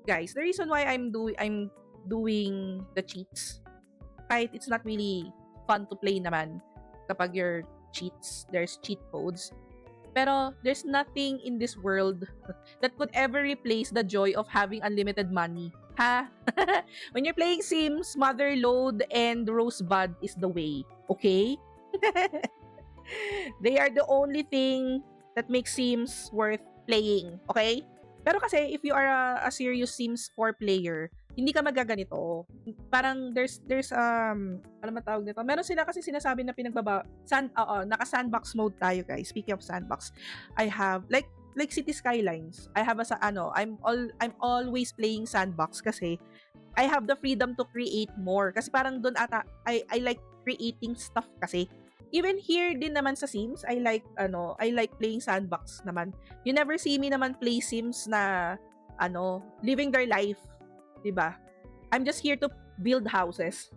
guys, the reason why I'm doing the cheats, kahit it's not really fun to play naman kapag your cheats, there's cheat codes. Pero there's nothing in this world that could ever replace the joy of having unlimited money. Ha? When you're playing Sims, Motherload and Rosebud is the way. Okay? They are the only thing that makes Sims worth playing. Okay? Pero kasi, if you are a serious Sims 4 player, hindi ka magaganito. Parang ano matawag nito? Meron sila kasi sinasabi na naka sandbox mode tayo, guys. Speaking of sandbox, I have like City Skylines. I have I'm always playing sandbox kasi I have the freedom to create more. Kasi parang doon ata I like creating stuff kasi. Even here din naman sa Sims, I like playing sandbox naman. You never see me naman play Sims na living their life, 'di ba? I'm just here to build houses.